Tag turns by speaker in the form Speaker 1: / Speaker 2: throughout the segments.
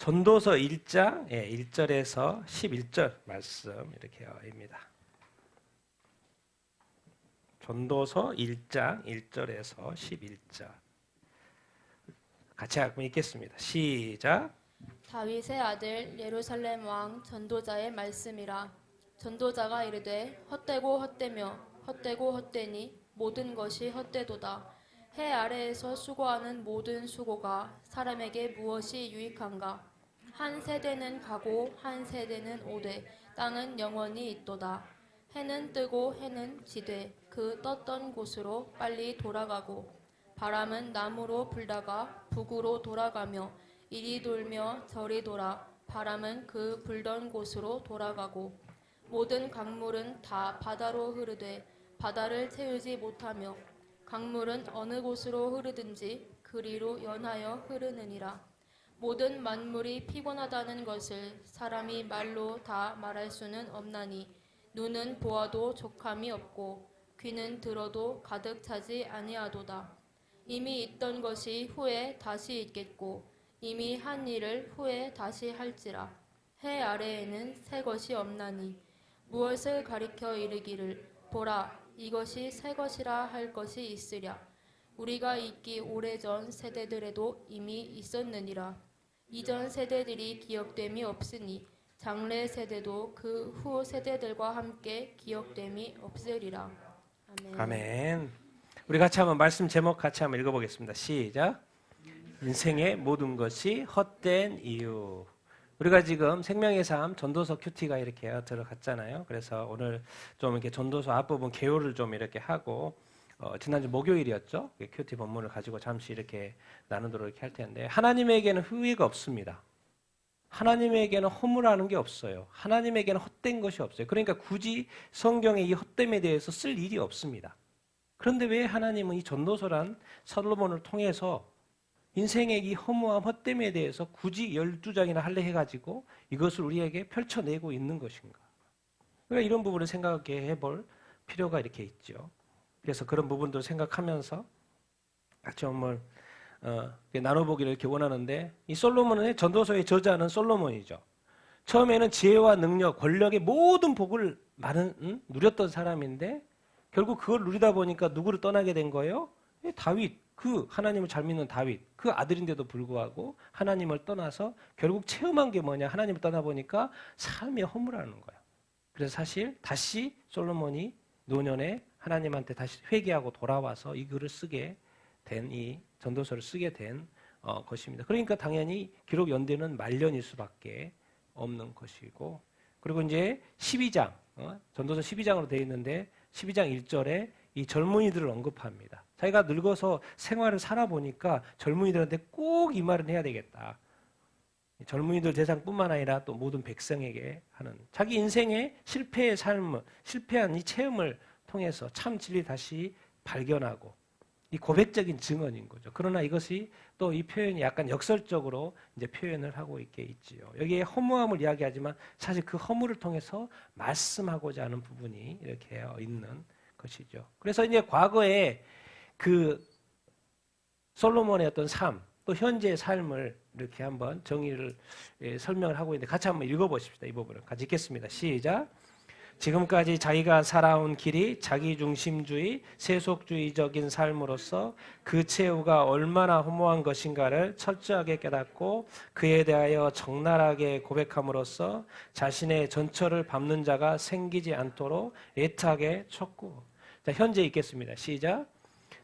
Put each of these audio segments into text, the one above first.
Speaker 1: 전도서 1장 1절에서 11절 말씀 이렇게입니다. 전도서 1장 1절에서 11절 같이 한번 읽겠습니다. 시작.
Speaker 2: 다윗의 아들 예루살렘 왕 전도자의 말씀이라. 전도자가 이르되 헛되고 헛되며 헛되고 헛되니 모든 것이 헛되도다. 해 아래에서 수고하는 모든 수고가 사람에게 무엇이 유익한가? 한 세대는 가고 한 세대는 오되 땅은 영원히 있도다. 해는 뜨고 해는 지되 그 떴던 곳으로 빨리 돌아가고 바람은 남으로 불다가 북으로 돌아가며 이리 돌며 저리 돌아 바람은 그 불던 곳으로 돌아가고 모든 강물은 다 바다로 흐르되 바다를 채우지 못하며 강물은 어느 곳으로 흐르든지 그리로 연하여 흐르느니라. 모든 만물이 피곤하다는 것을 사람이 말로 다 말할 수는 없나니 눈은 보아도 족함이 없고 귀는 들어도 가득 차지 아니하도다. 이미 있던 것이 후에 다시 있겠고 이미 한 일을 후에 다시 할지라. 해 아래에는 새 것이 없나니 무엇을 가리켜 이르기를 보라 이것이 새 것이라 할 것이 있으랴. 우리가 있기 오래전 세대들에도 이미 있었느니라. 이전 세대들이 기억됨이 없으니 장래 세대도 그 후 세대들과 함께 기억됨이 없으리라. 아멘.
Speaker 1: 아멘. 우리 같이 한번 말씀 제목 같이 한번 읽어보겠습니다. 시작. 인생의 모든 것이 헛된 이유. 우리가 지금 생명의 삶 전도서 큐티가 이렇게 들어갔잖아요. 그래서 오늘 좀 이렇게 전도서 앞부분 개요를 좀 이렇게 하고 지난주 목요일이었죠. 큐티 본문을 가지고 잠시 이렇게 나누도록 이렇게 할 텐데 하나님에게는 후회가 없습니다. 하나님에게는 허물하는 게 없어요. 하나님에게는 헛된 것이 없어요. 그러니까 굳이 성경에 이 헛됨에 대해서 쓸 일이 없습니다. 그런데 왜 하나님은 이 전도서란 솔로몬을 통해서 인생의 이 허무함, 헛됨에 대해서 굳이 12장이나 할래 해가지고 이것을 우리에게 펼쳐내고 있는 것인가? 그러니까 이런 부분을 생각해 볼 필요가 이렇게 있죠. 그래서 그런 부분도 생각하면서 같이 한번 나눠보기를 이렇게 원하는데 이 솔로몬의 전도서의 저자는 솔로몬이죠. 처음에는 지혜와 능력, 권력의 모든 복을 누렸던 사람인데 결국 그걸 누리다 보니까 누구를 떠나게 된 거예요? 다윗, 그 하나님을 잘 믿는 다윗, 그 아들인데도 불구하고 하나님을 떠나서 결국 체험한 게 뭐냐? 하나님을 떠나보니까 삶이 허물하는 거예요. 그래서 사실 다시 솔로몬이 노년에 하나님한테 다시 회개하고 돌아와서 이 글을 쓰게 된 이 전도서를 쓰게 된 것입니다. 그러니까 당연히 기록 연대는 말년일 수밖에 없는 것이고 그리고 이제 12장, 전도서 12장으로 되어 있는데 12장 1절에 이 젊은이들을 언급합니다. 자기가 늙어서 생활을 살아보니까 젊은이들한테 꼭 이 말은 해야 되겠다. 젊은이들 대상뿐만 아니라 또 모든 백성에게 하는 자기 인생의 실패의 삶을, 실패한 이 체험을 통해서 참 진리 다시 발견하고 이 고백적인 증언인 거죠. 그러나 이것이 또 이 표현이 약간 역설적으로 이제 표현을 하고 있지요. 여기에 허무함을 이야기하지만 사실 그 허물을 통해서 말씀하고자 하는 부분이 이렇게 있는 것이죠. 그래서 이제 과거에 그 솔로몬의 어떤 삶, 또 현재의 삶을 이렇게 한번 정의를 설명을 하고 있는데 같이 한번 읽어보십시다. 이 부분을 같이 읽겠습니다. 시작. 지금까지 자기가 살아온 길이 자기중심주의, 세속주의적인 삶으로서 그 최후가 얼마나 허무한 것인가를 철저하게 깨닫고 그에 대하여 적나라하게 고백함으로써 자신의 전철을 밟는 자가 생기지 않도록 애타게 촉구. 자, 현재 읽겠습니다. 시작.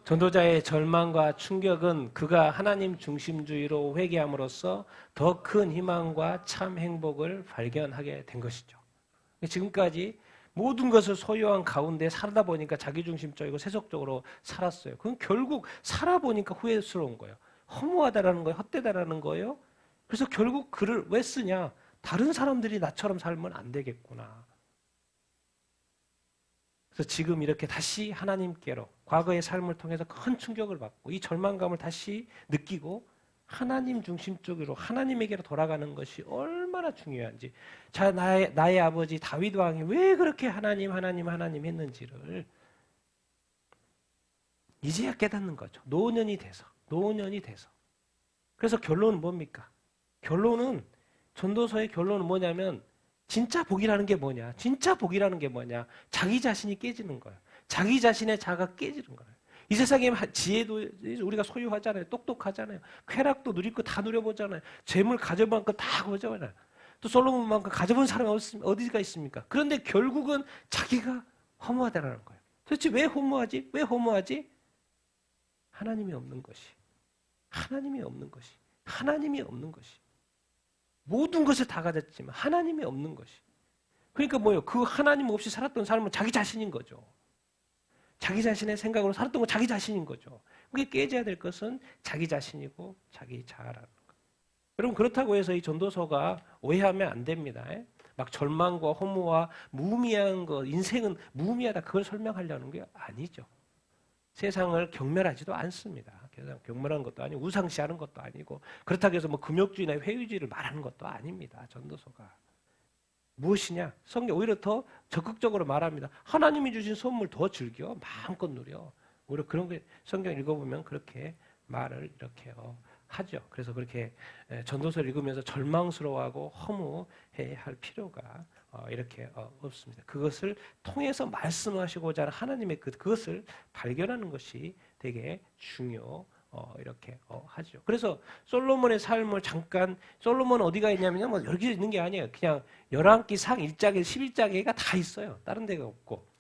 Speaker 1: 전도자의 절망과 충격은 그가 하나님 중심주의로 회개함으로써 더 큰 희망과 참 행복을 발견하게 된 것이죠. 지금까지 모든 것을 소유한 가운데 살다 보니까 자기중심적이고 세속적으로 살았어요. 그건 결국 살아보니까 후회스러운 거예요. 허무하다라는 거예요. 헛되다라는 거예요. 그래서 결국 글을 왜 쓰냐? 다른 사람들이 나처럼 살면 안 되겠구나. 그래서 지금 이렇게 다시 하나님께로 과거의 삶을 통해서 큰 충격을 받고 이 절망감을 다시 느끼고 하나님 중심적으로 하나님에게로 돌아가는 것이 얼마나 중요한지. 자, 나의 아버지 다윗 왕이 왜 그렇게 하나님 했는지를 이제야 깨닫는 거죠. 노년이 돼서. 그래서 결론은 뭡니까? 결론은 전도서의 결론은 뭐냐면 진짜 복이라는 게 뭐냐? 진짜 복이라는 게 뭐냐? 자기 자신이 깨지는 거예요. 자기 자신의 자아가 깨지는 거예요. 이 세상에 지혜도 우리가 소유하잖아요. 똑똑하잖아요. 쾌락도 누릴 거 다 누려보잖아요. 재물 가져본 거 다 가져보잖아요. 또 솔로몬만큼 가져본 사람이 어디가 있습니까? 그런데 결국은 자기가 허무하다라는 거예요. 도대체 왜 허무하지? 왜 허무하지? 하나님이 없는 것이. 하나님이 없는 것이. 하나님이 없는 것이. 모든 것을 다 가졌지만 하나님이 없는 것이. 그러니까 뭐예요? 그 하나님 없이 살았던 사람은 자기 자신인 거죠. 자기 자신의 생각으로 살았던 건 자기 자신인 거죠. 그게 깨져야 될 것은 자기 자신이고 자기 자아라는 거. 여러분 그렇다고 해서 이 전도서가 오해하면 안 됩니다. 막 절망과 허무와 무의미한 거, 인생은 무의미하다 그걸 설명하려는 게 아니죠. 세상을 경멸하지도 않습니다. 경멸한 것도 아니고 우상시하는 것도 아니고 그렇다고 해서 뭐 금욕주의나 회의주의를 말하는 것도 아닙니다. 전도서가. 무엇이냐? 성경 오히려 더 적극적으로 말합니다. 하나님이 주신 선물 더 즐겨. 마음껏 누려. 오히려 그런 게 성경 읽어보면 그렇게 말을 이렇게 하죠. 그래서 그렇게 전도서를 읽으면서 절망스러워하고 허무해야 할 필요가 이렇게 없습니다. 그것을 통해서 말씀하시고자 하는 하나님의 그것을 발견하는 것이 되게 이렇게 하죠. 그래서 솔로몬의 삶을 잠깐 솔로몬은 어디가 있냐면요, 뭐 여러 개 있는 게 아니에요. 그냥 11기상 1장에 11장에가 다 있어요. 다른 데가 없고.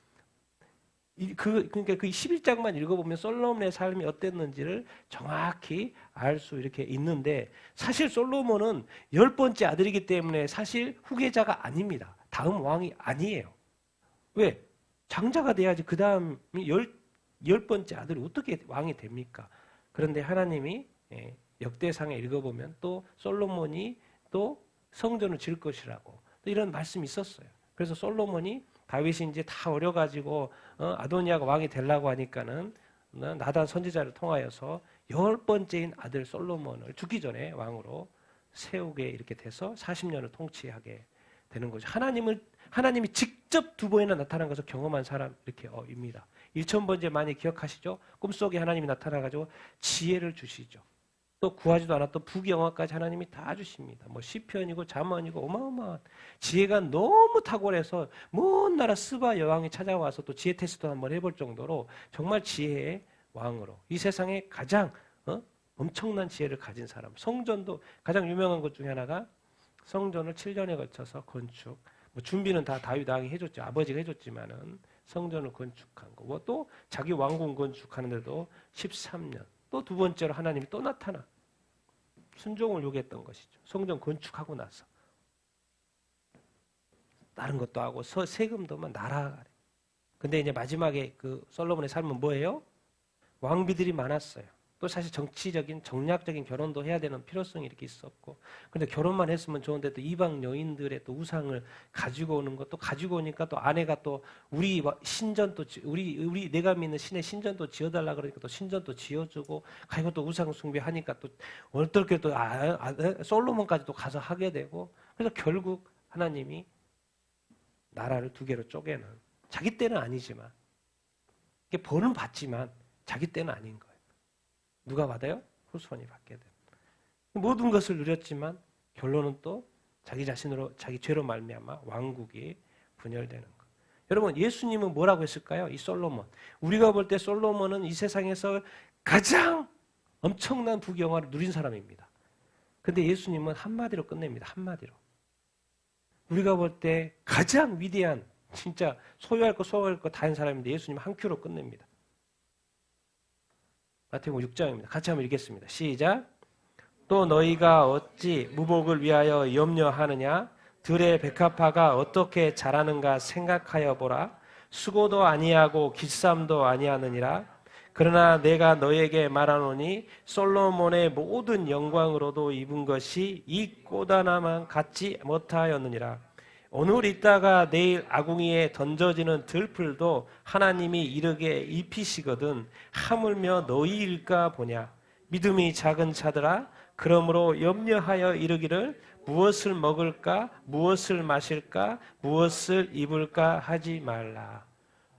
Speaker 1: 그러니까 그 11장만 읽어보면 솔로몬의 삶이 어땠는지를 정확히 알 수 이렇게 있는데 사실 솔로몬은 10번째 아들이기 때문에 사실 후계자가 아닙니다. 다음 왕이 아니에요. 왜? 장자가 돼야지 그 다음이 10번째 아들이 어떻게 왕이 됩니까? 그런데 하나님이 역대상에 읽어보면 또 솔로몬이 또 성전을 지을 것이라고 또 이런 말씀이 있었어요. 그래서 솔로몬이 다윗이 이제 다 어려가지고 아도니아가 왕이 되려고 하니까는 나단 선지자를 통하여서 10번째인 아들 솔로몬을 죽기 전에 왕으로 세우게 이렇게 돼서 40년을 통치하게 되는 거죠. 하나님이 직접 두 번이나 나타난 것을 경험한 사람 이렇게 입니다. 1000번째 많이 기억하시죠? 꿈속에 하나님이 나타나가지고 지혜를 주시죠. 또 구하지도 않았던 부경화까지 하나님이 다 주십니다. 뭐 시편이고 잠언이고 어마어마한 지혜가 너무 탁월해서 먼 나라 스바 여왕이 찾아와서 또 지혜 테스트 한번 해볼 정도로 정말 지혜의 왕으로 이 세상에 가장 엄청난 지혜를 가진 사람. 성전도 가장 유명한 것 중에 하나가 성전을 7년에 걸쳐서 건축. 뭐 준비는 다 다윗 왕이 해줬죠. 아버지가 해줬지만은 성전을 건축한 거. 뭐 또 자기 왕궁 건축하는데도 13년. 또 두 번째로 하나님이 또 나타나. 순종을 요구했던 것이죠. 성전 건축하고 나서. 다른 것도 하고 세금도 막 날아가래. 근데 이제 마지막에 그 솔로몬의 삶은 뭐예요? 왕비들이 많았어요. 또 사실 정치적인 정략적인 결혼도 해야 되는 필요성이 이렇게 있었고, 근데 결혼만 했으면 좋은데 또 이방 여인들의 또 우상을 가지고 오는 것도 가지고 오니까 또 아내가 또 우리 신전도 우리 내가 믿는 신의 신전도 지어달라 그러니까 또 신전도 지어주고, 그리고 또 우상 숭배하니까 또 어떻게 또 솔로몬까지 또 가서 하게 되고, 그래서 결국 하나님이 나라를 두 개로 쪼개는, 자기 때는 아니지만 이게 벌은 받지만 자기 때는 아닌 거예요. 누가 받아요? 후손이 받게 돼요. 모든 것을 누렸지만 결론은 또 자기 자신으로 자기 죄로 말미암아 왕국이 분열되는 것. 여러분 예수님은 뭐라고 했을까요? 이 솔로몬. 우리가 볼 때 솔로몬은 이 세상에서 가장 엄청난 부귀영화를 누린 사람입니다. 근데 예수님은 한마디로 끝냅니다. 한마디로. 우리가 볼 때 가장 위대한 진짜 소유할 거 다 한 사람인데 예수님 한 큐로 끝냅니다. 마태복음 6장입니다. 같이 한번 읽겠습니다. 시작. 또 너희가 어찌 무복을 위하여 염려하느냐? 들의 백합화가 어떻게 자라는가 생각하여 보라. 수고도 아니하고 기쌈도 아니하느니라. 그러나 내가 너희에게 말하노니 솔로몬의 모든 영광으로도 입은 것이 이 꽃 하나만 갖지 못하였느니라. 오늘 있다가 내일 아궁이에 던져지는 들풀도 하나님이 이르게 입히시거든 하물며 너희일까 보냐. 믿음이 작은 자들아, 그러므로 염려하여 이르기를 무엇을 먹을까, 무엇을 마실까, 무엇을 입을까 하지 말라.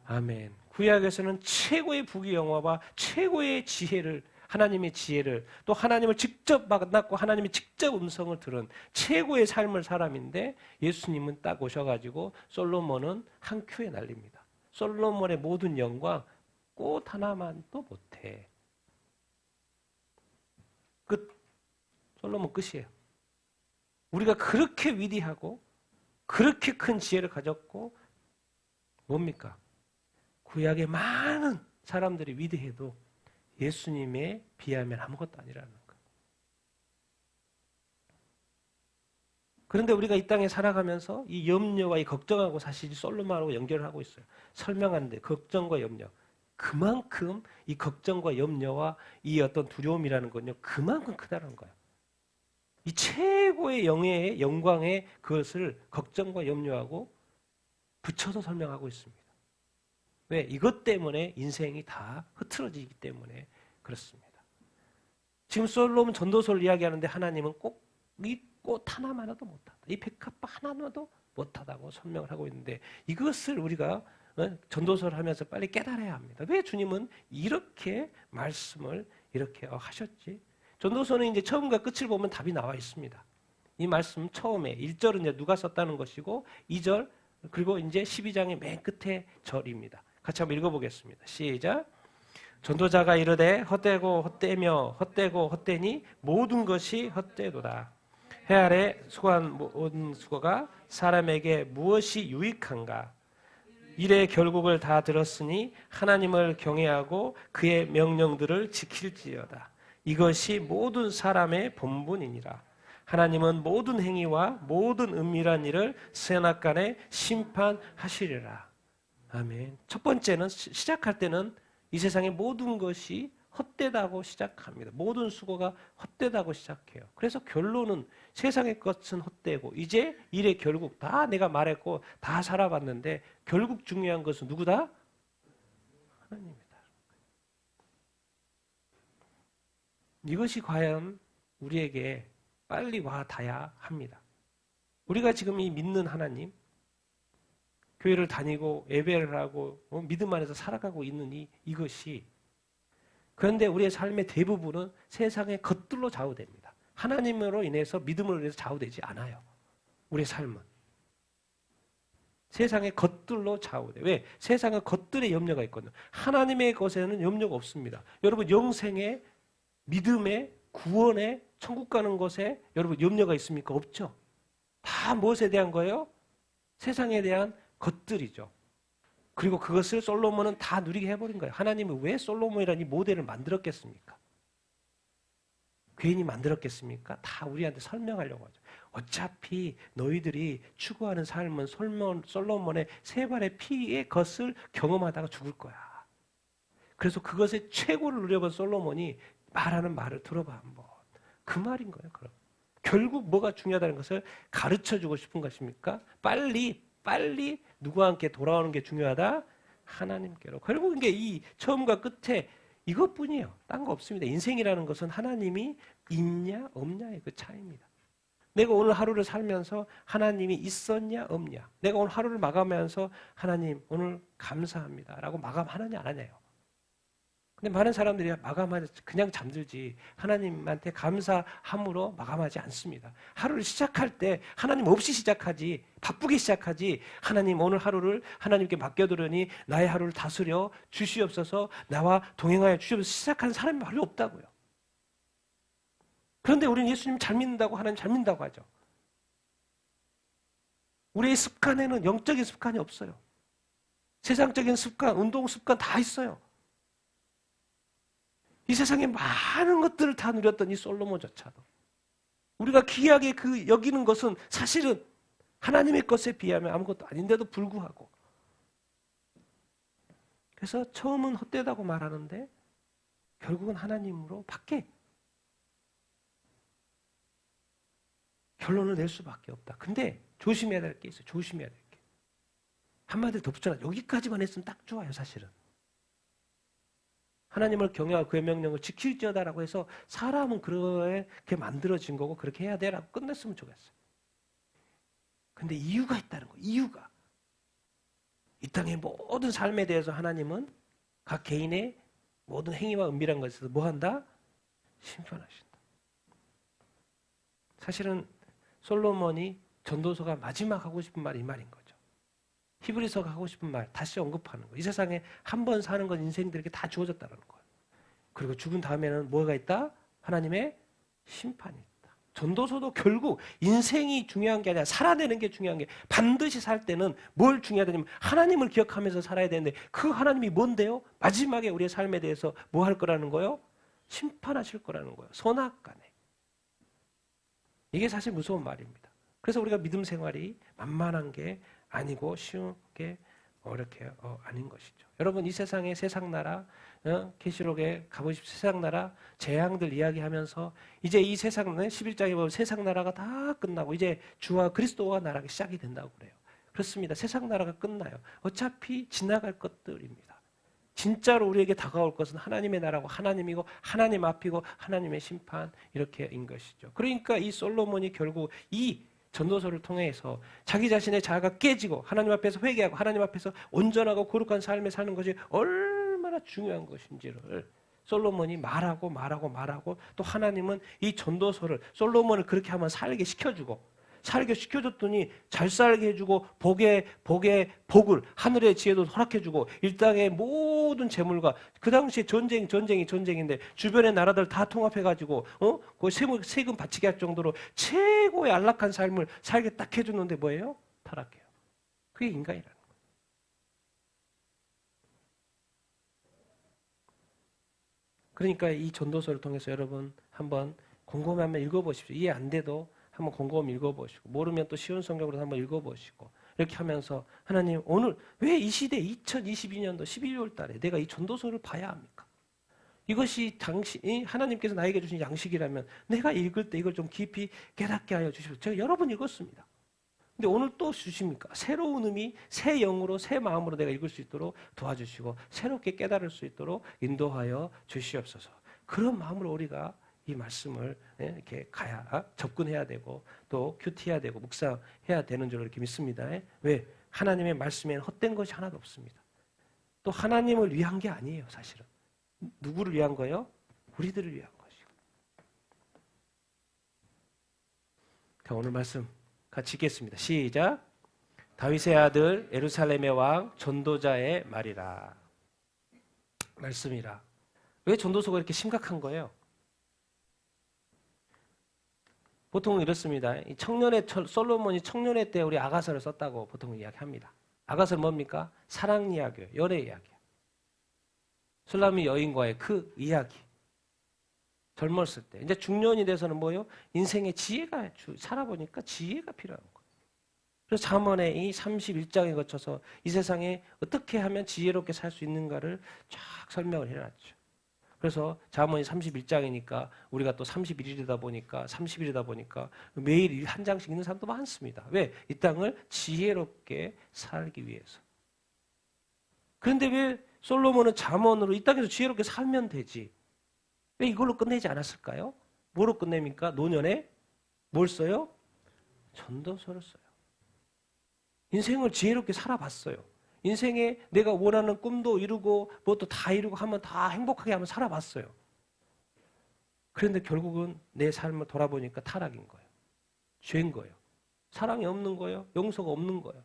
Speaker 1: 아멘. 구약에서는 최고의 부귀영화와 최고의 지혜를 하나님의 지혜를 또 하나님을 직접 만났고 하나님의 직접 음성을 들은 최고의 삶을 사람인데 예수님은 딱 오셔가지고 솔로몬은 한 큐에 날립니다. 솔로몬의 모든 영광 꽃 하나만도 못해. 끝. 솔로몬 끝이에요. 우리가 그렇게 위대하고 그렇게 큰 지혜를 가졌고 뭡니까? 구약의 많은 사람들이 위대해도 예수님에 비하면 아무것도 아니라는 거예요. 그런데 우리가 이 땅에 살아가면서 이 염려와 이 걱정하고 사실 솔로몬하고 연결을 하고 있어요. 설명하는데 걱정과 염려. 그만큼 이 걱정과 염려와 이 어떤 두려움이라는 건요. 그만큼 크다는 거예요. 이 최고의 영예의 영광의 그것을 걱정과 염려하고 붙여서 설명하고 있습니다. 왜? 이것 때문에 인생이 다 흐트러지기 때문에 그렇습니다. 지금 솔로몬 전도서를 이야기하는데 하나님은 꼭 이 꽃 하나만도 못하다. 이 백합화 하나만도 못하다고 설명을 하고 있는데 이것을 우리가 전도서를 하면서 빨리 깨달아야 합니다. 왜 주님은 이렇게 말씀을 이렇게 하셨지? 전도서는 이제 처음과 끝을 보면 답이 나와 있습니다. 이 말씀 처음에 1절은 이제 누가 썼다는 것이고 2절 그리고 이제 12장의 맨 끝에 절입니다. 같이 한번 읽어보겠습니다. 시작. 전도자가 이르되 헛되고 헛되며 헛되고 헛되니 모든 것이 헛되도다. 해 아래 수고한 모든 수고가 사람에게 무엇이 유익한가? 일의 결국을 다 들었으니 하나님을 경외하고 그의 명령들을 지킬지어다. 이것이 모든 사람의 본분이니라. 하나님은 모든 행위와 모든 은밀한 일을 선악간에 심판하시리라. 아멘. 첫 번째는 시작할 때는 이 세상의 모든 것이 헛되다고 시작합니다. 모든 수고가 헛되다고 시작해요. 그래서 결론은 세상의 것은 헛되고 이제 일의 결국 다 내가 말했고 다 살아봤는데 결국 중요한 것은 누구다? 하나님이다. 이것이 과연 우리에게 빨리 와 닿아야 합니다. 우리가 지금 이 믿는 하나님, 교회를 다니고 예배를 하고 믿음 안에서 살아가고 있는 이것이 그런데 우리의 삶의 대부분은 세상의 것들로 좌우됩니다. 하나님으로 인해서 믿음으로 인해서 좌우되지 않아요. 우리의 삶은. 세상의 것들로 좌우돼. 왜? 세상의 것들에 염려가 있거든요. 하나님의 것에는 염려가 없습니다. 여러분 영생의 믿음의 구원의 천국 가는 것에 여러분 염려가 있습니까? 없죠. 다 무엇에 대한 거예요? 세상에 대한 것들이죠. 그리고 그것을 솔로몬은 다 누리게 해버린 거예요. 하나님은 왜 솔로몬이라는 이 모델을 만들었겠습니까? 괜히 만들었겠습니까? 다 우리한테 설명하려고 하죠. 어차피 너희들이 추구하는 삶은 솔로몬의 세 발의 피의 것을 경험하다가 죽을 거야. 그래서 그것의 최고를 누려본 솔로몬이 말하는 말을 들어봐 한번. 그 말인 거예요. 그럼 결국 뭐가 중요하다는 것을 가르쳐주고 싶은 것입니까? 빨리 누구와 함께 돌아오는 게 중요하다? 하나님께로. 결국 이게 이 처음과 끝에 이것뿐이에요. 딴 거 없습니다. 인생이라는 것은 하나님이 있냐 없냐의 그 차이입니다. 내가 오늘 하루를 살면서 하나님이 있었냐 없냐. 내가 오늘 하루를 마감하면서 하나님 오늘 감사합니다 라고 마감하느냐 안 하냐요. 근데 많은 사람들이 마감하지 그냥 잠들지 하나님한테 감사함으로 마감하지 않습니다. 하루를 시작할 때 하나님 없이 시작하지 바쁘게 시작하지 하나님 오늘 하루를 하나님께 맡겨두려니 나의 하루를 다스려 주시옵소서 나와 동행하여 주시옵소서 시작하는 사람이 별로 없다고요. 그런데 우리는 예수님 잘 믿는다고 하나님 잘 믿는다고 하죠. 우리의 습관에는 영적인 습관이 없어요. 세상적인 습관, 운동 습관 다 있어요. 이 세상에 많은 것들을 다 누렸던 이 솔로몬조차도 우리가 귀하게 그 여기는 것은 사실은 하나님의 것에 비하면 아무것도 아닌데도 불구하고 그래서 처음은 헛되다고 말하는데 결국은 하나님으로 밖에 결론을 낼 수밖에 없다. 근데 조심해야 될 게 있어요. 조심해야 될 게. 한마디로 덧붙여라. 여기까지만 했으면 딱 좋아요. 사실은. 하나님을 경외하고 그의 명령을 지킬지어다라고 해서 사람은 그렇게 만들어진 거고 그렇게 해야 돼라고 끝냈으면 좋겠어요. 근데 이유가 있다는 거예요. 이유가. 이 땅의 모든 삶에 대해서 하나님은 각 개인의 모든 행위와 은밀한 것에서 뭐 한다? 심판하신다. 사실은 솔로몬이 전도서가 마지막 하고 싶은 말이 이 말인 거죠. 히브리서가 하고 싶은 말 다시 언급하는 거예요. 이 세상에 한 번 사는 건 인생들에게 다 주어졌다는 거예요. 그리고 죽은 다음에는 뭐가 있다? 하나님의 심판이 있다. 전도서도 결국 인생이 중요한 게 아니라 살아내는 게 중요한 게, 반드시 살 때는 뭘 중요하다냐면 하나님을 기억하면서 살아야 되는데, 그 하나님이 뭔데요? 마지막에 우리의 삶에 대해서 뭐 할 거라는 거예요? 심판하실 거라는 거예요. 선악간에. 이게 사실 무서운 말입니다. 그래서 우리가 믿음 생활이 만만한 게 아니고 쉬운 게 어렵게 아닌 것이죠. 여러분, 이 세상의 세상나라, 계시록에 가보십시오. 세상나라 재앙들 이야기하면서 이제 이 세상은 11장에 보면 세상나라가 다 끝나고 이제 주와 그리스도와 나라가 시작이 된다고 그래요. 그렇습니다. 세상나라가 끝나요. 어차피 지나갈 것들입니다. 진짜로 우리에게 다가올 것은 하나님의 나라고 하나님이고 하나님 앞이고 하나님의 심판, 이렇게인 것이죠. 그러니까 이 솔로몬이 결국 이 전도서를 통해서 자기 자신의 자아가 깨지고 하나님 앞에서 회개하고 하나님 앞에서 온전하고 거룩한 삶을 사는 것이 얼마나 중요한 것인지를 솔로몬이 말하고 또 하나님은 이 전도서를 솔로몬을 그렇게 한번 살게 시켜줬더니 잘 살게 해주고 복을 하늘의 지혜도 허락해주고 이 땅의 모든 재물과, 그 당시에 전쟁인데 주변의 나라들 다 통합해가지고 그 세금 바치게 할 정도로 최고의 안락한 삶을 살게 딱 해줬는데 뭐예요? 타락해요. 그게 인간이라는 거예요. 그러니까 이 전도서를 통해서 여러분 한번 곰곰이 읽어보십시오. 이해 안 돼도 한번 곰곰이 읽어보시고, 모르면 또 쉬운 성경으로 한번 읽어보시고, 이렇게 하면서 하나님, 오늘 왜 이 시대 2022년도 12월 달에 내가 이 전도서를 봐야 합니까? 이것이 하나님께서 나에게 주신 양식이라면 내가 읽을 때 이걸 좀 깊이 깨닫게 하여 주십시오. 제가 여러 번 읽었습니다. 근데 오늘 또 주십니까? 새로운 의미, 새 영으로, 새 마음으로 내가 읽을 수 있도록 도와주시고 새롭게 깨달을 수 있도록 인도하여 주시옵소서. 그런 마음으로 우리가 이 말씀을 이렇게 접근해야 되고 또 큐티해야 되고 묵상해야 되는 줄 이렇게 믿습니다. 왜? 하나님의 말씀에는 헛된 것이 하나도 없습니다. 또 하나님을 위한 게 아니에요, 사실은. 누구를 위한 거예요? 우리들을 위한 것이고. 자, 오늘 말씀 같이 읽겠습니다. 시작. 다윗의 아들 예루살렘의 왕 전도자의 말이라. 말씀이라. 왜 전도서가 이렇게 심각한 거예요? 보통 이렇습니다. 솔로몬이 청년의 때 우리 아가서를 썼다고 보통 이야기합니다. 아가서는 뭡니까? 사랑 이야기예요. 연애 이야기예요. 술람이 여인과의 그 이야기. 젊었을 때. 이제 중년이 돼서는 뭐예요? 인생의 지혜가, 살아보니까 지혜가 필요한 거예요. 그래서 잠언의 이 31장에 거쳐서 이 세상에 어떻게 하면 지혜롭게 살 수 있는가를 쫙 설명을 해놨죠. 그래서 잠언이 31장이니까 우리가 또 30일이다 보니까 매일 한 장씩 읽는 사람도 많습니다. 왜? 이 땅을 지혜롭게 살기 위해서. 그런데 왜 솔로몬은 잠언으로 이 땅에서 지혜롭게 살면 되지? 왜 이걸로 끝내지 않았을까요? 뭐로 끝냅니까? 노년에 뭘 써요? 전도서를 써요. 인생을 지혜롭게 살아봤어요. 인생에 내가 원하는 꿈도 이루고 무엇도 다 이루고 하면 다 행복하게 하면 살아봤어요. 그런데 결국은 내 삶을 돌아보니까 타락인 거예요. 죄인 거예요. 사랑이 없는 거예요. 용서가 없는 거예요.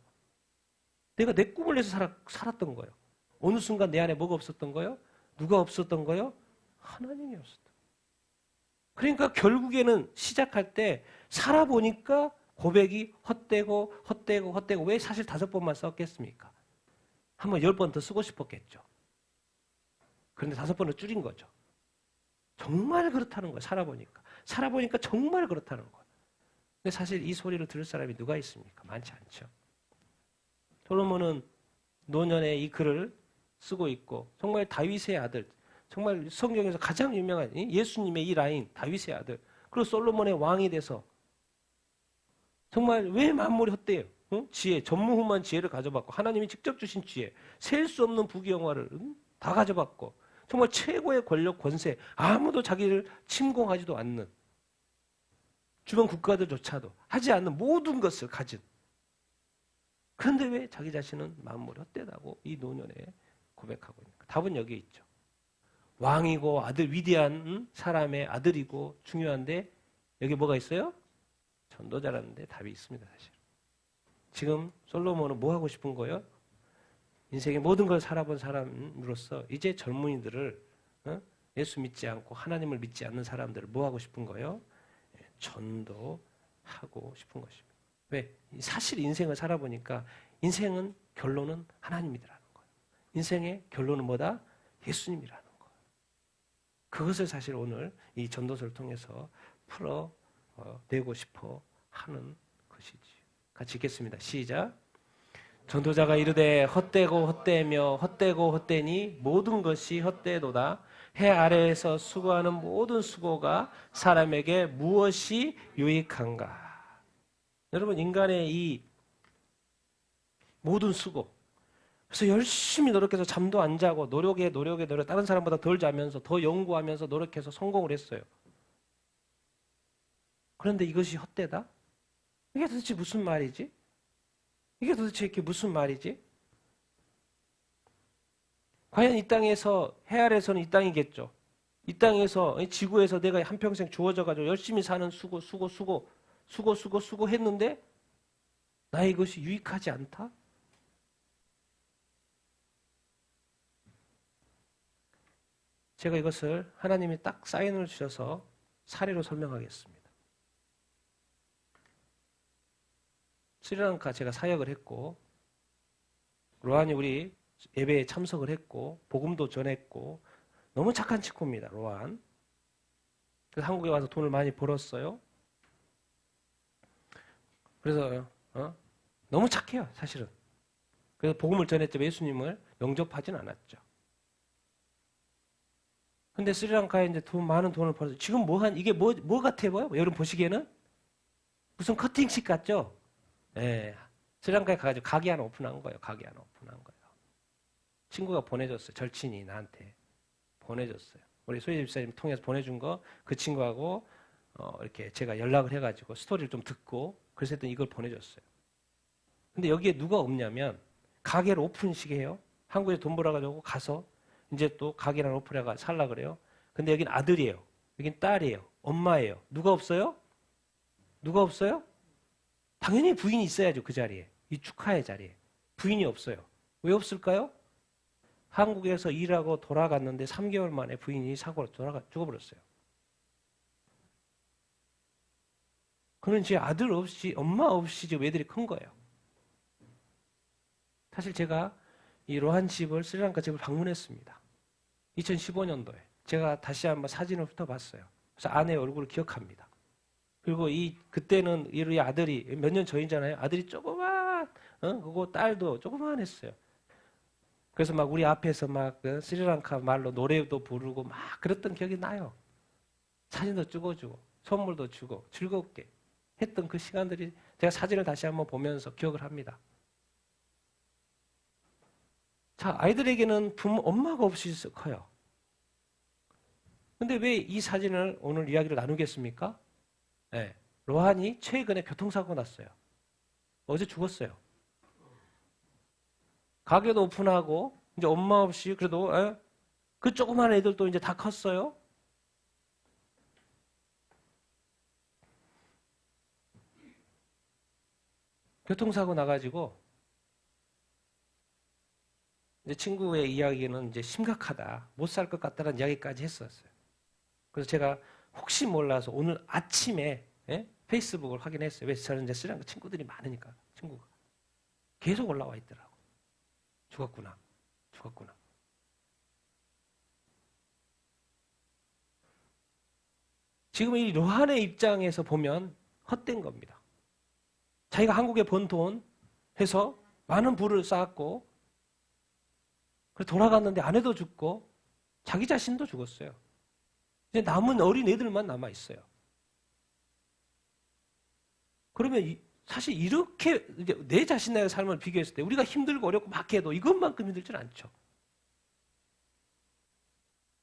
Speaker 1: 내가 내 꿈을 위해서 살았던 거예요. 어느 순간 내 안에 뭐가 없었던 거예요? 누가 없었던 거예요? 하나님이 없었던 거예요. 그러니까 결국에는 시작할 때 살아보니까 고백이 헛되고 왜 사실 5번만 썼겠습니까? 한번 10번 더 쓰고 싶었겠죠. 그런데 5번을 줄인 거죠. 정말 그렇다는 거예요. 살아보니까 정말 그렇다는 거예요. 근데 사실 이 소리를 들을 사람이 누가 있습니까? 많지 않죠. 솔로몬은 노년에 이 글을 쓰고 있고, 정말 다윗의 아들, 정말 성경에서 가장 유명한 예수님의 이 라인, 다윗의 아들, 그리고 솔로몬의 왕이 돼서 정말 왜 만물이 헛되요? 지혜, 전무후무한 지혜를 가져봤고, 하나님이 직접 주신 지혜, 셀 수 없는 부귀영화를 다 가져봤고, 정말 최고의 권력, 권세, 아무도 자기를 침공하지도 않는, 주변 국가들조차도 하지 않는 모든 것을 가진. 그런데 왜 자기 자신은 만물이 헛되다고 이 노년에 고백하고 있는가? 답은 여기에 있죠. 왕이고 아들 위대한 사람의 아들이고 중요한데 여기 뭐가 있어요? 전도자라는데 답이 있습니다. 사실. 지금 솔로몬은 뭐 하고 싶은 거예요? 인생의 모든 걸 살아본 사람으로서 이제 젊은이들을 예수 믿지 않고 하나님을 믿지 않는 사람들을 뭐 하고 싶은 거예요? 전도하고 싶은 것입니다. 왜? 사실 인생을 살아보니까 인생은 결론은 하나님이라는 거예요. 인생의 결론은 뭐다? 예수님이라는 거예요. 그것을 사실 오늘 이 전도서를 통해서 풀어내고 싶어 하는 것이지. 같이 읽겠습니다. 시작. 전도자가 이르되 헛되고 헛되며 헛되고 헛되니 모든 것이 헛되도다. 해 아래에서 수고하는 모든 수고가 사람에게 무엇이 유익한가? 여러분 인간의 이 모든 수고 그래서 열심히 노력해서 잠도 안 자고 노력에 다른 사람보다 덜 자면서 더 연구하면서 노력해서 성공을 했어요. 그런데 이것이 헛되다? 이게 도대체 무슨 말이지? 이게 도대체 이게 무슨 말이지? 과연 이 땅에서 해 아래에서는 이 땅이겠죠. 이 땅에서 지구에서 내가 한평생 주어져 가지고 열심히 사는 수고 했는데 나 이것이 유익하지 않다? 제가 이것을 하나님이 딱 사인을 주셔서 사례로 설명하겠습니다. 스리랑카 제가 사역을 했고 로한이 우리 예배에 참석을 했고 복음도 전했고 너무 착한 친구입니다. 로한. 그래서 한국에 와서 돈을 많이 벌었어요. 그래서 너무 착해요. 사실은. 그래서 복음을 전했지만 예수님을 영접하진 않았죠. 근데 스리랑카에 이제 많은 돈을 벌어서 지금 이게 뭐 같아 보여? 여러분 보시기에는 무슨 커팅식 같죠? 예. 스리랑카에 가가지고 가게 하나 오픈한 거예요. 친구가 보내줬어요. 절친이 나한테 보내줬어요. 우리 소희 집사님 통해서 보내준 거 그 친구하고 이렇게 제가 연락을 해가지고 스토리를 좀 듣고 그래서 했더니 이걸 보내줬어요. 근데 여기에 누가 없냐면 가게를 오픈식이에요. 한국에 돈 벌어가지고 가서 이제 또 가게를 오픈해가 살라 그래요. 근데 여긴 아들이에요. 여긴 딸이에요. 엄마예요. 누가 없어요? 당연히 부인이 있어야죠. 그 자리에. 이 축하의 자리에. 부인이 없어요. 왜 없을까요? 한국에서 일하고 돌아갔는데 3개월 만에 부인이 사고로 죽어버렸어요. 그는 제 아들 없이 엄마 없이 지금 애들이 큰 거예요. 사실 제가 이 로한 집을 스리랑카 집을 방문했습니다. 2015년도에 제가 다시 한번 사진을 훑어봤어요. 그래서 아내의 얼굴을 기억합니다. 그리고 그때는 이 아들이 몇 년 전이잖아요. 아들이 그거 딸도 조그만했어요. 그래서 막 우리 앞에서 막 스리랑카 말로 노래도 부르고 막 그랬던 기억이 나요. 사진도 찍어주고 선물도 주고 즐겁게 했던 그 시간들이 제가 사진을 다시 한번 보면서 기억을 합니다. 자, 아이들에게는 엄마가 없이 커요. 근데 왜 이 사진을 오늘 이야기를 나누겠습니까? 네, 로한이 최근에 교통사고 났어요. 어제 죽었어요. 가게도 오픈하고 이제 엄마 없이 그래도 그 조그만 애들도 이제 다 컸어요. 교통사고 나가지고 이제 친구의 이야기는 이제 심각하다, 못 살 것 같다는 이야기까지 했었어요. 그래서 제가 혹시 몰라서 오늘 아침에 페이스북을 확인했어요. 왜 저는 이제 스리랑카 친구들이 많으니까 친구가 계속 올라와 있더라고. 죽었구나. 지금 이 로한의 입장에서 보면 헛된 겁니다. 자기가 한국에 번 돈 해서 많은 부를 쌓았고 돌아갔는데 아내도 죽고 자기 자신도 죽었어요. 이제 남은 어린 애들만 남아 있어요. 그러면 사실 이렇게 이제 내 자신의 삶을 비교했을 때 우리가 힘들고 어렵고 막 해도 이것만큼 힘들지는 않죠.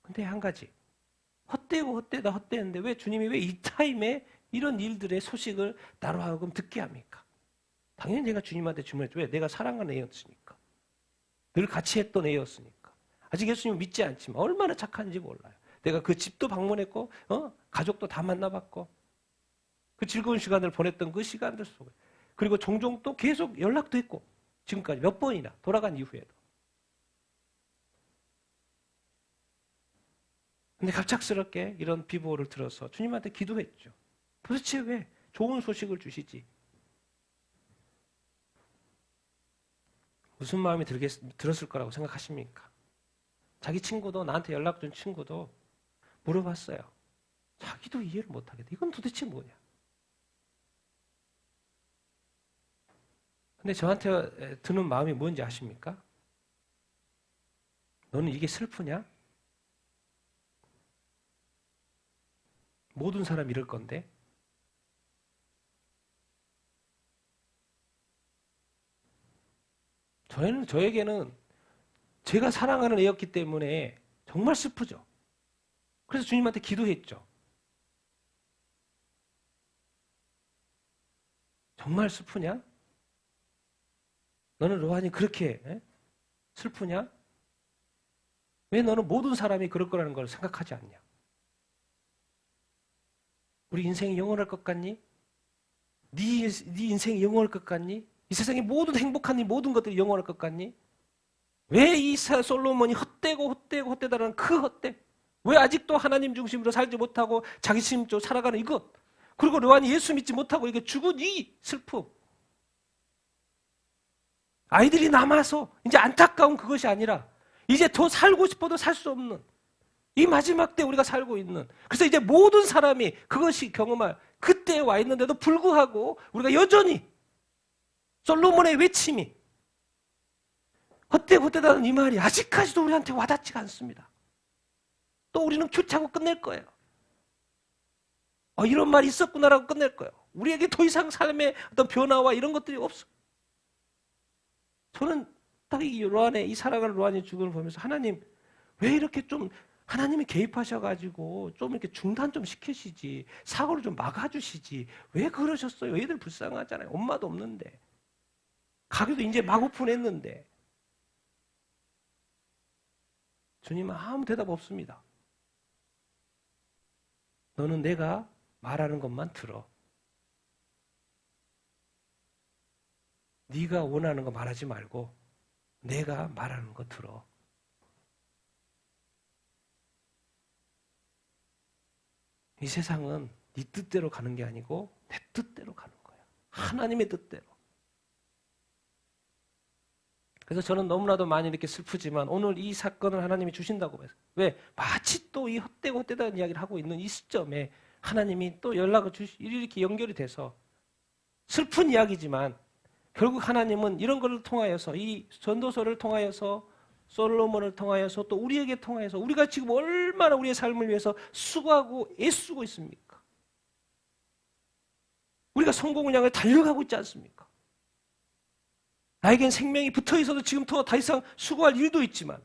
Speaker 1: 근데 한 가지 헛되는데 왜 주님이 왜 이 타임에 이런 일들의 소식을 나로 하여금 듣게 합니까? 당연히 내가 주님한테 주문했죠. 왜? 내가 사랑하는 애였으니까. 늘 같이 했던 애였으니까. 아직 예수님을 믿지 않지만 얼마나 착한지 몰라요. 내가 그 집도 방문했고 가족도 다 만나봤고 그 즐거운 시간을 보냈던 그 시간들 속에 그리고 종종 또 계속 연락도 했고 지금까지 몇 번이나 돌아간 이후에도. 근데 갑작스럽게 이런 비보를 들어서 주님한테 기도했죠. 도대체 왜 좋은 소식을 주시지? 무슨 마음이 들었을 거라고 생각하십니까? 자기 친구도 나한테 연락 준 친구도 물어봤어요. 자기도 이해를 못하겠다. 이건 도대체 뭐냐? 근데 저한테 드는 마음이 뭔지 아십니까? 너는 이게 슬프냐? 모든 사람 이럴 건데. 저에게는 제가 사랑하는 애였기 때문에 정말 슬프죠. 그래서 주님한테 기도했죠. 정말 슬프냐? 너는 로한이 그렇게 슬프냐? 왜 너는 모든 사람이 그럴 거라는 걸 생각하지 않냐? 우리 인생이 영원할 것 같니? 네 인생이 영원할 것 같니? 이 세상의 모든 행복한 이 모든 것들이 영원할 것 같니? 왜 이 솔로몬이 헛되다라는 그 헛돼? 왜 아직도 하나님 중심으로 살지 못하고 자기 중심으로 살아가는 이것? 그리고 로한이 예수 믿지 못하고 이게 죽은 이 슬픔. 아이들이 남아서 이제 안타까운 그것이 아니라 이제 더 살고 싶어도 살 수 없는 이 마지막 때 우리가 살고 있는 그래서 이제 모든 사람이 그것이 경험할 그때에 와 있는데도 불구하고 우리가 여전히 솔로몬의 외침이 헛되다는 이 말이 아직까지도 우리한테 와닿지가 않습니다. 또 우리는 큐차고 끝낼 거예요. 이런 말이 있었구나라고 끝낼 거예요. 우리에게 더 이상 삶의 어떤 변화와 이런 것들이 없어. 저는 딱 이 로한의 이 사랑하는 로한의 죽음을 보면서 하나님 왜 이렇게 좀 하나님이 개입하셔가지고 좀 이렇게 중단 좀 시키시지 사고를 좀 막아주시지 왜 그러셨어요? 애들 불쌍하잖아요. 엄마도 없는데 가게도 이제 막 오픈했는데 주님은 아무 대답 없습니다. 너는 내가 말하는 것만 들어. 네가 원하는 거 말하지 말고 내가 말하는 거 들어. 이 세상은 네 뜻대로 가는 게 아니고 내 뜻대로 가는 거야. 하나님의 뜻대로. 그래서 저는 너무나도 많이 이렇게 슬프지만 오늘 이 사건을 하나님이 주신다고 해서 왜 마치 또 이 헛되다는 이야기를 하고 있는 이 시점에 하나님이 또 연락을 이렇게 연결이 돼서 슬픈 이야기지만 결국 하나님은 이런 것을 통하여서 이 전도서를 통하여서 솔로몬을 통하여서 또 우리에게 통하여서 우리가 지금 얼마나 우리의 삶을 위해서 수고하고 애쓰고 있습니까? 우리가 성공을 향해 달려가고 있지 않습니까? 나에겐 생명이 붙어 있어도 지금 더 이상 수고할 일도 있지만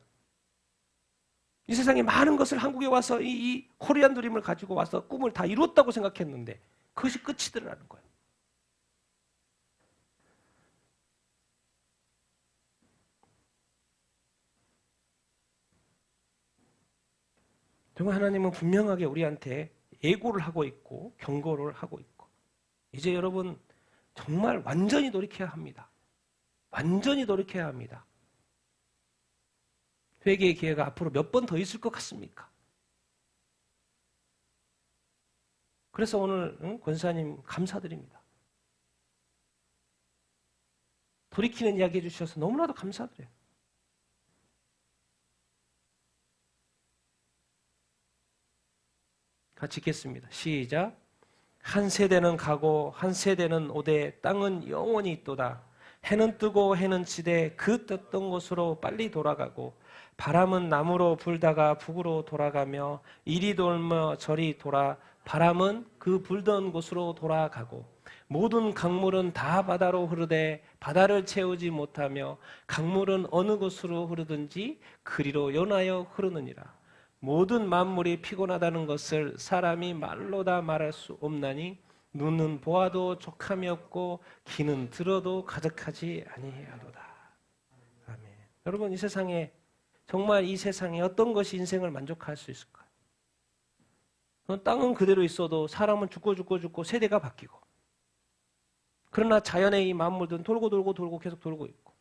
Speaker 1: 이 세상에 많은 것을 한국에 와서 이 코리안 드림을 가지고 와서 꿈을 다 이뤘다고 생각했는데 그것이 끝이더라는 거예요. 정말 하나님은 분명하게 우리한테 예고를 하고 있고 경고를 하고 있고 이제 여러분 정말 완전히 돌이켜야 합니다. 완전히 돌이켜야 합니다. 회개의 기회가 앞으로 몇 번 더 있을 것 같습니까? 그래서 오늘 권사님 감사드립니다. 돌이키는 이야기 해주셔서 너무나도 감사드려요. 같이 읽겠습니다. 시작. 한 세대는 가고 한 세대는 오되 땅은 영원히 있도다. 해는 뜨고 해는 지되 그 떴던 곳으로 빨리 돌아가고 바람은 남으로 불다가 북으로 돌아가며 이리 돌며 저리 돌아 바람은 그 불던 곳으로 돌아가고 모든 강물은 다 바다로 흐르되 바다를 채우지 못하며 강물은 어느 곳으로 흐르든지 그리로 연하여 흐르느니라. 모든 만물이 피곤하다는 것을 사람이 말로 다 말할 수 없나니 눈은 보아도 족함이 없고 귀는 들어도 가득하지 아니하도다. 아멘. 여러분 이 세상에 정말 이 세상에 어떤 것이 인생을 만족할 수 있을까요? 땅은 그대로 있어도 사람은 죽고 세대가 바뀌고, 그러나 자연의 이 만물들은 돌고 계속 돌고 있고,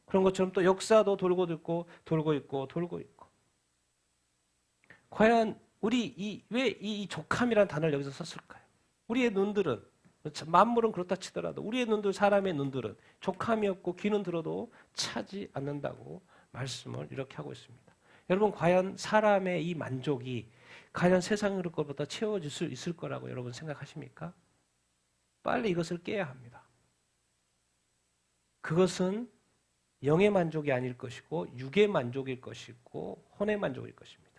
Speaker 1: 그런 것처럼 또 역사도 돌고 있고. 과연 우리 왜 이 족함이라는 단어를 여기서 썼을까요? 우리의 눈들은, 만물은 그렇다 치더라도 우리의 눈들, 사람의 눈들은 족함이 없고 귀는 들어도 차지 않는다고 말씀을 이렇게 하고 있습니다. 여러분, 과연 사람의 이 만족이 과연 세상의 것보다 채워질 수 있을 거라고 여러분 생각하십니까? 빨리 이것을 깨야 합니다. 그것은 영의 만족이 아닐 것이고 육의 만족일 것이고 혼의 만족일 것입니다.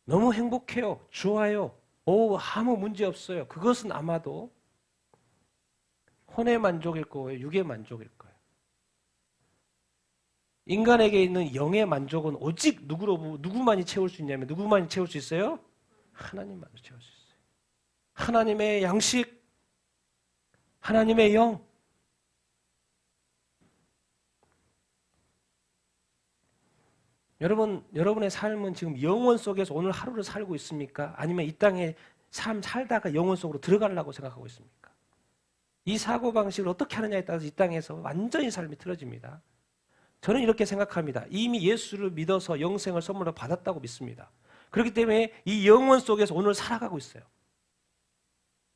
Speaker 1: 너무 행복해요. 좋아요. 아무 문제 없어요. 그것은 아마도 혼의 만족일 거예요. 육의 만족일 거예요. 인간에게 있는 영의 만족은 오직 누구만이 채울 수 있냐면, 누구만이 채울 수 있어요? 하나님만이 채울 수 있어요. 하나님의 양식, 하나님의 영. 여러분의 삶은 지금 영혼 속에서 오늘 하루를 살고 있습니까? 아니면 이 땅에 삶 살다가 영혼 속으로 들어가려고 생각하고 있습니까? 이 사고방식을 어떻게 하느냐에 따라서 이 땅에서 완전히 삶이 틀어집니다. 저는 이렇게 생각합니다. 이미 예수를 믿어서 영생을 선물로 받았다고 믿습니다. 그렇기 때문에 이 영혼 속에서 오늘 살아가고 있어요.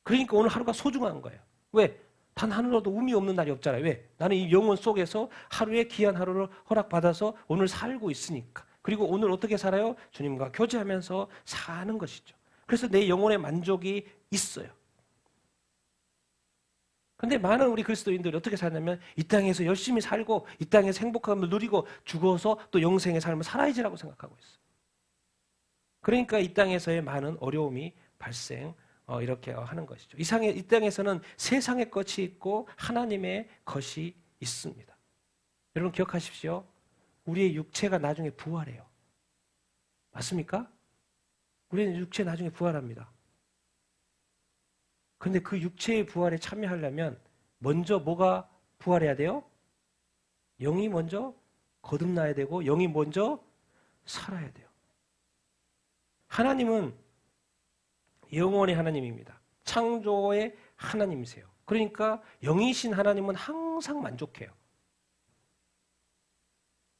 Speaker 1: 그러니까 오늘 하루가 소중한 거예요. 왜? 단 하루라도 의미 없는 날이 없잖아요. 왜? 나는 이 영혼 속에서 하루의 귀한 하루를 허락받아서 오늘 살고 있으니까. 그리고 오늘 어떻게 살아요? 주님과 교제하면서 사는 것이죠. 그래서 내 영혼의 만족이 있어요. 그런데 많은 우리 그리스도인들이 어떻게 사냐면 이 땅에서 열심히 살고 이 땅에서 행복함을 누리고 죽어서 또 영생의 삶을 살아야지라고 생각하고 있어요. 그러니까 이 땅에서의 많은 어려움이 이렇게 하는 것이죠. 이 땅에서는 세상의 것이 있고 하나님의 것이 있습니다. 여러분 기억하십시오. 우리의 육체가 나중에 부활해요. 맞습니까? 우리는 육체 나중에 부활합니다. 그런데 그 육체의 부활에 참여하려면 먼저 뭐가 부활해야 돼요? 영이 먼저 거듭나야 되고 영이 먼저 살아야 돼요. 하나님은 영원의 하나님입니다. 창조의 하나님이세요. 그러니까 영이신 하나님은 항상 만족해요.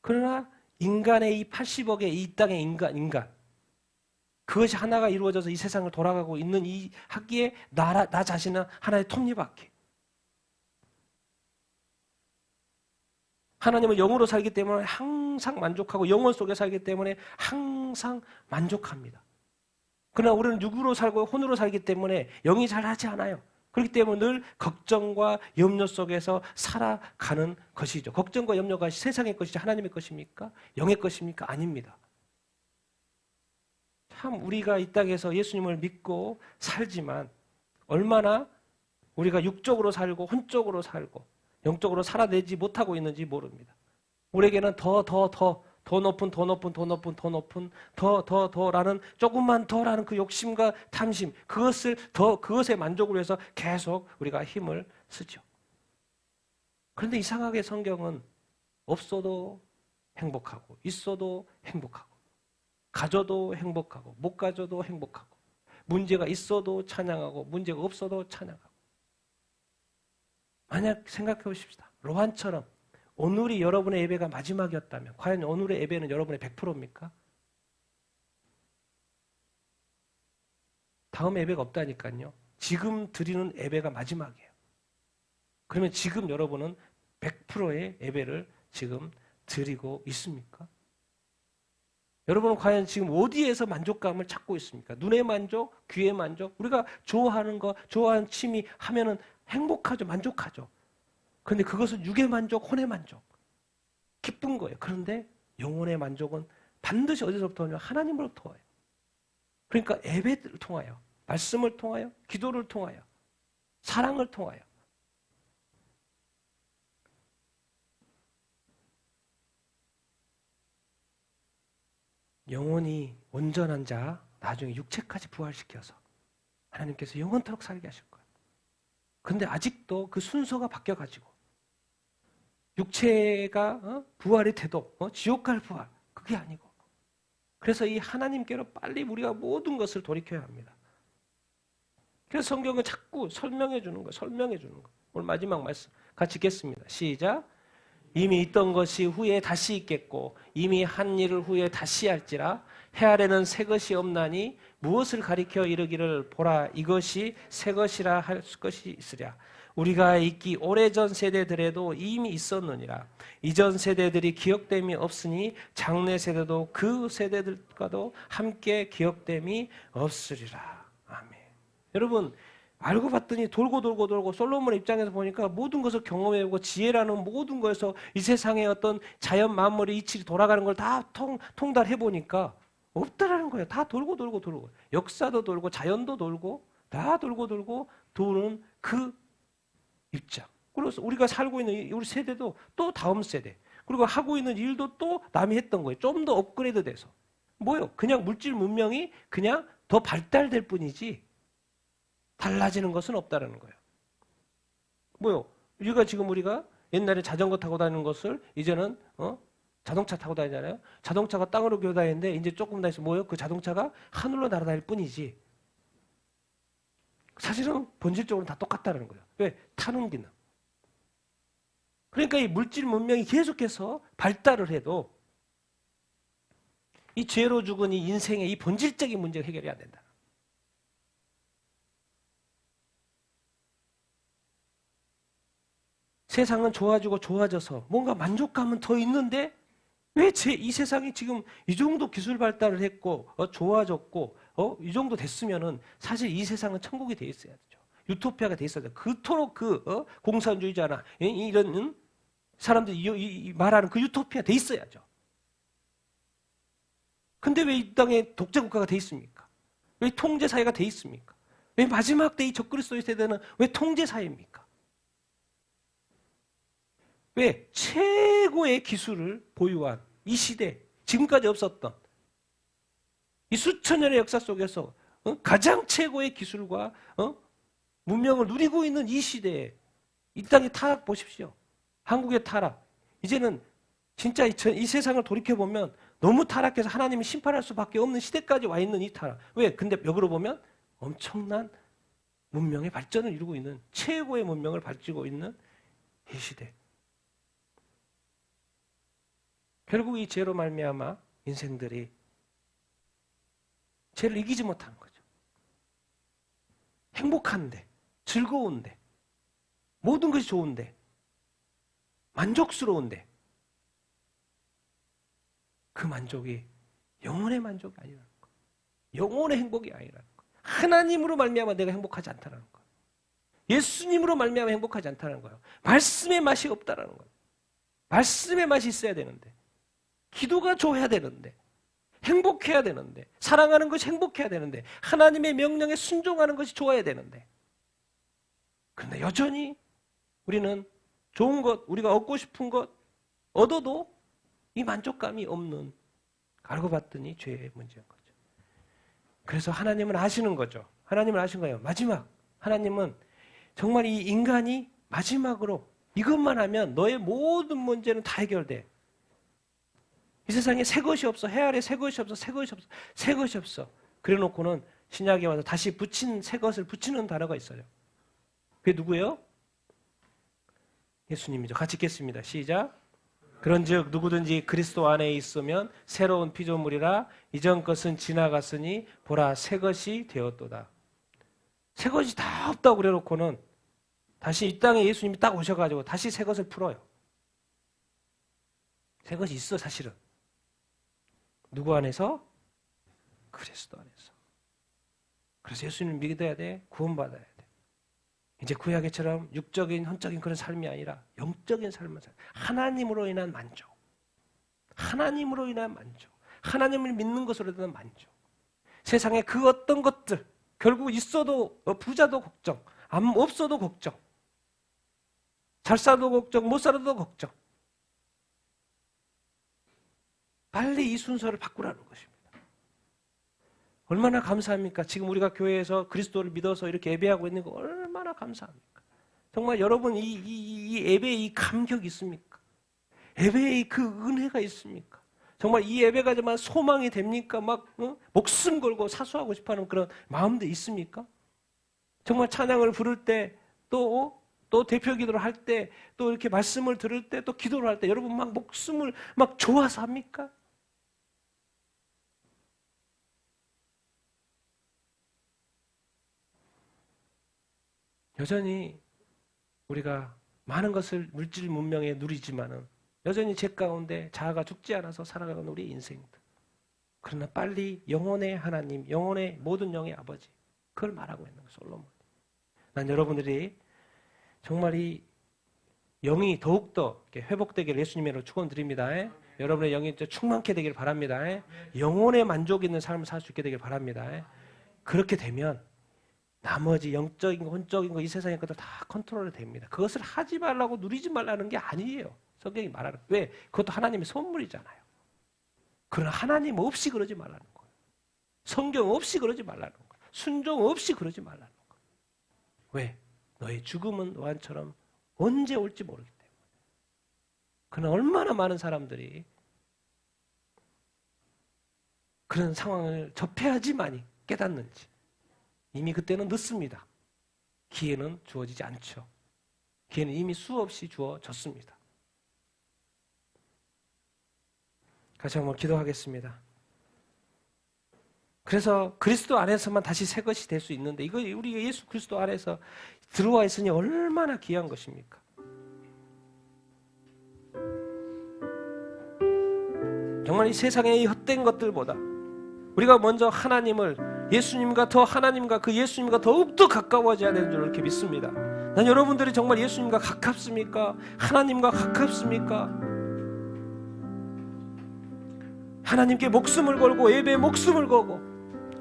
Speaker 1: 그러나 인간의 이 80억의 이 땅의 인간 그것이 하나가 이루어져서 이 세상을 돌아가고 있는 이 하기에 나 자신은 하나의 톱니바퀴. 하나님은 영으로 살기 때문에 항상 만족하고 영혼 속에 살기 때문에 항상 만족합니다. 그러나 우리는 육으로 살고 혼으로 살기 때문에 영이 잘하지 않아요. 그렇기 때문에 늘 걱정과 염려 속에서 살아가는 것이죠. 걱정과 염려가 세상의 것이지 하나님의 것입니까? 영의 것입니까? 아닙니다. 참 우리가 이 땅에서 예수님을 믿고 살지만 얼마나 우리가 육적으로 살고 혼적으로 살고 영적으로 살아내지 못하고 있는지 모릅니다. 우리에게는 더 높은 라는 조금만 더라는 그 욕심과 탐심, 그것의 만족을 위해서 계속 우리가 힘을 쓰죠. 그런데 이상하게 성경은 없어도 행복하고 있어도 행복하고 가져도 행복하고 못 가져도 행복하고 문제가 있어도 찬양하고 문제가 없어도 찬양하고. 만약 생각해 보십시다. 로한처럼 오늘이 여러분의 예배가 마지막이었다면 과연 오늘의 예배는 여러분의 100%입니까? 다음 예배가 없다니까요. 지금 드리는 예배가 마지막이에요. 그러면 지금 여러분은 100%의 예배를 지금 드리고 있습니까? 여러분은 과연 지금 어디에서 만족감을 찾고 있습니까? 눈의 만족, 귀의 만족, 우리가 좋아하는 거, 좋아하는 취미 하면은 행복하죠, 만족하죠. 그런데 그것은 육의 만족, 혼의 만족, 기쁜 거예요. 그런데 영혼의 만족은 반드시 어디서부터 오냐면 하나님으로부터 와요. 그러니까 예배를 통하여, 말씀을 통하여, 기도를 통하여, 사랑을 통하여. 영혼이 온전한 자, 나중에 육체까지 부활시켜서 하나님께서 영원토록 살게 하실 거예요. 그런데 아직도 그 순서가 바뀌어가지고 육체가 부활이 돼도 지옥 갈 부활 그게 아니고 그래서 이 하나님께로 빨리 우리가 모든 것을 돌이켜야 합니다. 그래서 성경은 자꾸 설명해 주는 거예요. 설명해 주는 거. 오늘 마지막 말씀 같이 읽겠습니다. 시작. 이미 있던 것이 후에 다시 있겠고 이미 한 일을 후에 다시 할지라 해 아래는 새 것이 없나니 무엇을 가리켜 이르기를 보라 이것이 새 것이라 할 것이 있으랴. 우리가 있기 오래전 세대들에도 이미 있었느니라. 이전 세대들이 기억됨이 없으니 장래 세대도 그 세대들과도 함께 기억됨이 없으리라. 아멘. 여러분 알고 봤더니 돌고 솔로몬의 입장에서 보니까 모든 것을 경험해보고 지혜라는 모든 것에서 이 세상의 어떤 자연 만물의 이치를 돌아가는 걸 다 통달해보니까 없다라는 거예요. 다 돌고 역사도 돌고 자연도 돌고 다 돌고 도는 그 입장. 그래서 우리가 살고 있는 우리 세대도 또 다음 세대 그리고 하고 있는 일도 또 남이 했던 거예요. 좀 더 업그레이드 돼서 뭐요? 그냥 물질 문명이 그냥 더 발달될 뿐이지 달라지는 것은 없다라는 거예요. 뭐요? 우리가 옛날에 자전거 타고 다니는 것을 이제는 자동차 타고 다니잖아요. 자동차가 땅으로 기어다니는데 이제 조금 더 있으면 뭐요? 그 자동차가 하늘로 날아다닐 뿐이지. 사실은 본질적으로 다 똑같다는 거예요. 왜? 타는 기능. 그러니까 이 물질 문명이 계속해서 발달을 해도 이 죄로 죽은 이 인생의 이 본질적인 문제가 해결이 안 된다. 세상은 좋아지고 좋아져서 뭔가 만족감은 더 있는데 왜 이 세상이 지금 이 정도 기술 발달을 했고 좋아졌고 이 정도 됐으면은 사실 이 세상은 천국이 돼 있어야 되죠. 유토피아가 돼 있어야 돼. 그토록 공산주의자나 이런 사람들이 말하는 그 유토피아 돼 있어야죠. 근데 왜 이 땅에 독재 국가가 돼 있습니까? 왜 통제 사회가 돼 있습니까? 왜 마지막 때 이 적그리스도의 세대는 왜 통제 사회입니까? 왜? 최고의 기술을 보유한 이 시대, 지금까지 없었던 이 수천 년의 역사 속에서 가장 최고의 기술과 문명을 누리고 있는 이 시대에 이 땅의 타락 보십시오. 한국의 타락. 이제는 진짜 이 세상을 돌이켜보면 너무 타락해서 하나님이 심판할 수밖에 없는 시대까지 와 있는 이 타락. 왜? 근데 역으로 보면 엄청난 문명의 발전을 이루고 있는 최고의 문명을 발전하고 있는 이 시대. 결국 이 죄로 말미암아 인생들이 죄를 이기지 못하는 거죠. 행복한데, 즐거운데, 모든 것이 좋은데, 만족스러운데 그 만족이 영혼의 만족이 아니라는 거예요. 영혼의 행복이 아니라는 거예요. 하나님으로 말미암아 내가 행복하지 않다는 거예요. 예수님으로 말미암아 행복하지 않다는 거예요. 말씀의 맛이 없다는 거예요. 말씀의 맛이 있어야 되는데 기도가 좋아야 되는데 행복해야 되는데 사랑하는 것이 행복해야 되는데 하나님의 명령에 순종하는 것이 좋아야 되는데 그런데 여전히 우리는 좋은 것, 우리가 얻고 싶은 것 얻어도 이 만족감이 없는 알고 봤더니 죄의 문제인 거죠. 그래서 하나님은 아시는 거죠. 하나님은 아신 거예요. 마지막 하나님은 정말 이 인간이 마지막으로 이것만 하면 너의 모든 문제는 다 해결돼. 이 세상에 새 것이 없어. 해 아래 새 것이 없어. 새 것이 없어. 새 것이 없어. 그래 놓고는 신약에 와서 다시 붙인 새 것을 붙이는 단어가 있어요. 그게 누구예요? 예수님이죠. 같이 읽겠습니다. 시작. 그런즉 누구든지 그리스도 안에 있으면 새로운 피조물이라 이전 것은 지나갔으니 보라 새 것이 되었도다. 새 것이 다 없다고 그래 놓고는 다시 이 땅에 예수님이 딱 오셔가지고 다시 새 것을 풀어요. 새 것이 있어 사실은. 누구 안에서? 그리스도 안에서. 그래서 예수님을 믿어야 돼. 구원받아야 돼. 이제 구약에처럼 육적인 혼적인 그런 삶이 아니라 영적인 삶을 살. 하나님으로 인한 만족. 하나님으로 인한 만족. 하나님을 믿는 것으로 인한 만족. 세상에 그 어떤 것들 결국 있어도 부자도 걱정, 없어도 걱정, 잘 살아도 걱정, 못 살아도 걱정. 빨리 이 순서를 바꾸라는 것입니다. 얼마나 감사합니까? 지금 우리가 교회에서 그리스도를 믿어서 이렇게 예배하고 있는 거 얼마나 감사합니까? 정말 여러분 이 예배에 이 감격이 있습니까? 예배에 그 은혜가 있습니까? 정말 이 예배가 정말 소망이 됩니까? 막 목숨 걸고 사수하고 싶어하는 그런 마음도 있습니까? 정말 찬양을 부를 때 또 대표 기도를 할 때 또 이렇게 말씀을 들을 때 또 기도를 할 때 여러분 막 목숨을 막 좋아서 합니까? 여전히 우리가 많은 것을 물질 문명에 누리지만은 여전히 죄 가운데 자아가 죽지 않아서 살아가는 우리 인생들. 그러나 빨리 영혼의 하나님, 영혼의 모든 영의 아버지, 그걸 말하고 있는 거예요, 솔로몬. 난 여러분들이 정말 이 영이 더욱더 회복되기를 예수님으로 축원드립니다. 여러분의 영이 충만케 되기를 바랍니다. 영혼의 만족 있는 삶을 살 수 있게 되기를 바랍니다. 그렇게 되면 나머지 영적인 거, 혼적인 거, 이 세상의 것들 다 컨트롤이 됩니다. 그것을 하지 말라고 누리지 말라는 게 아니에요. 성경이 말하는. 왜? 그것도 하나님의 선물이잖아요. 그러나 하나님 없이 그러지 말라는 거예요. 성경 없이 그러지 말라는 거예요. 순종 없이 그러지 말라는 거예요. 왜? 너의 죽음은 노안처럼 언제 올지 모르기 때문에. 그러나 얼마나 많은 사람들이 그런 상황을 접해야지만이 깨닫는지. 이미 그때는 늦습니다. 기회는 주어지지 않죠. 기회는 이미 수없이 주어졌습니다. 같이 한번 기도하겠습니다. 그래서 그리스도 안에서만 다시 새 것이 될 수 있는데 이거 우리가 예수 그리스도 안에서 들어와 있으니 얼마나 귀한 것입니까? 정말 이 세상의 이 헛된 것들보다 우리가 먼저 하나님을 예수님과 그 예수님과 더욱더 가까워져야 되는 줄 이렇게 믿습니다. 난 여러분들이 정말 예수님과 가깝습니까? 하나님과 가깝습니까? 하나님께 목숨을 걸고 예배에 목숨을 걸고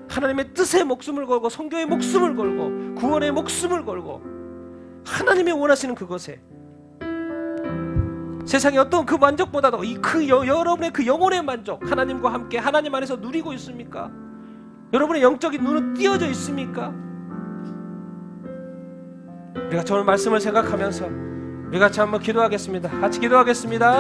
Speaker 1: 하나님의 뜻에 목숨을 걸고 성교에 목숨을 걸고 구원에 목숨을 걸고 하나님이 원하시는 그것에 세상의 어떤 그 만족보다도 여러분의 그 영혼의 만족 하나님과 함께 하나님 안에서 누리고 있습니까? 여러분의 영적인 눈은 띄어져 있습니까? 우리가 오늘 말씀을 생각하면서 우리 같이 한번 기도하겠습니다. 같이 기도하겠습니다.